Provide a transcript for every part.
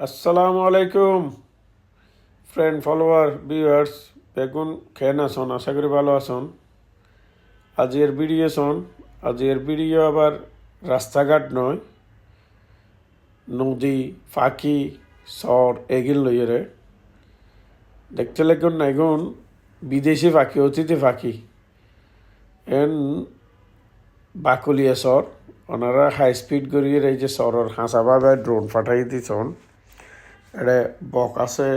আসসালামু আলাইকুম friend follower viewers বেগুন খেয়ে আছেন আশা করি ভালো আছেন। আজকের ভিডিও আবার রাস্তাঘাট নয়, নদী ফাঁকি চর এগিল লইয়ে দেখতে লাগুন না এগুন বিদেশি ফাঁকি অতিথি ফাঁকি এন বাকুলিয়া চর ওনারা হাই স্পিড করিয়ে এই যে চরের হাঁসাভাবে ড্রোন ফাটাই দিচ্ছেন। এটা বক আছে,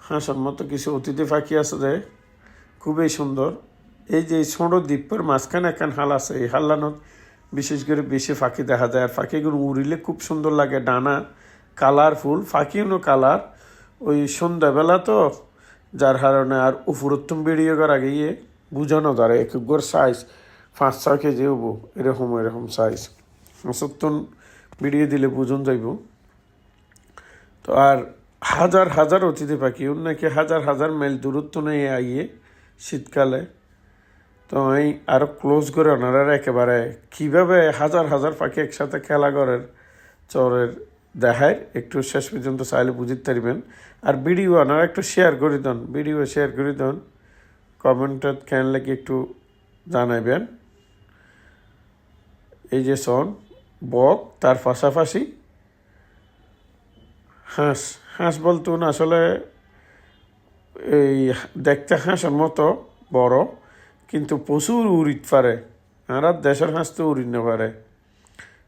হাঁসের মতো কিছু অতিথি পাখি আছে যে খুবই সুন্দর। এই যে ছোট দ্বীপের মাঝখানে একখান হাল আছে, এই হাল্লানত বিশেষ করে বেশি পাখি দেখা যায়। আর পাখিগুলো উড়িলে খুব সুন্দর লাগে, ডানা কালারফুল, পাখিও কালার। ওই সন্ধ্যাবেলা তো যার কারণে আর উপরোত্তম ভিডিও করা গিয়ে বুঝানো ধরে একগর সাইজ 5-6 কেজি হবো, এরকম সাইজ সত্তর ভিডিও দিলে বুঝন যাইব। তো আর হাজার হাজার অতিথি পাখি নাকি হাজার হাজার মাইল দূরত্ব নেই আইয়ে শীতকালে। তো আমি আরও ক্লোজ করে ওনারা একেবারে কীভাবে হাজার হাজার পাখি একসাথে খেলা করেন চরের দেখায় একটু শেষ পর্যন্ত চাইলে বুঝতে পারবেন। আর ভিডিও ওনারা একটু শেয়ার করে দেন, কমেন্টত কেন লাগে একটু জানাইবেন। এই যে সন বক, তার পাশাপাশি হাঁস। হাঁস বলতো না আসলে এই দেখতে হাঁসের মতো বড়, কিন্তু প্রচুর উড়িত পারে। আর দেশের হাঁস তো উড়ি না পারে।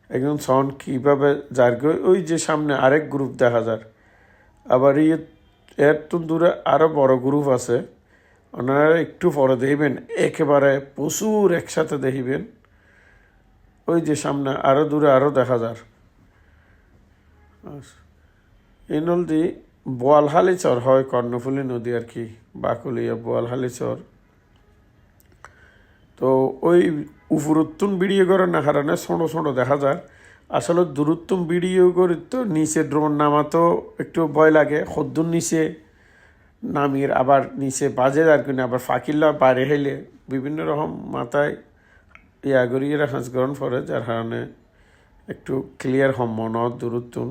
একজন সন কীভাবে যার ওই যে সামনে আরেক গ্রুপ দেখা যায়। আবার এর তো দূরে আরও বড় গ্রুপ আছে, ওনারা একটু পরে দেখবেন একেবারে প্রচুর একসাথে দেখিবেন। ওই যে সামনে আরও দূরে আরও দেখা যায়। এই নদী বোয়ালহালি চর হয়, কর্ণফুলী নদী আর কি, বাকুলিয়া বোয়ালহালি চর। তো ওই উপরোত্তম ভিডিও করে না কারণে ছোটো দেখা যায়। আসলে দূরত্তম ভিডিও করি তো নিচে ড্রোন নামাতো একটু ভয় লাগে, সদ্দুর নিচে নামির আবার নিচে বাজে আর কিনা আবার ফাঁকিল্লা বাইরে হেলে বিভিন্ন রকম মাথায় করিয়ে হাঁস গ্রহণ করে, যার কারণে একটু ক্লিয়ার হম মনে দূরত্তম।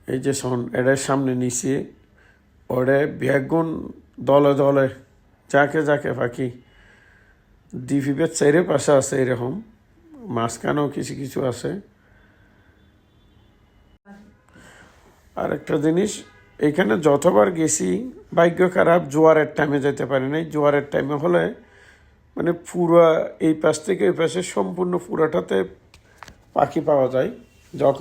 এই যে শোন এটার সামনে নিচে ওরে বেগুন দলে দলে যাকে পাখি দ্বীপের চাইরে পাশে আছে, এরকম মাঝখানেও কিছু আছে। আর একটা জিনিস, এখানে যতবার গেছি ভাগ্য খারাপ জোয়ারের টাইমে যেতে পারি নাই। জোয়ারের টাইমে হলে মানে পুরো এই পাশ থেকে ওই পাশে সম্পূর্ণ পুরাটাতে পাখি পাওয়া যায়। যখন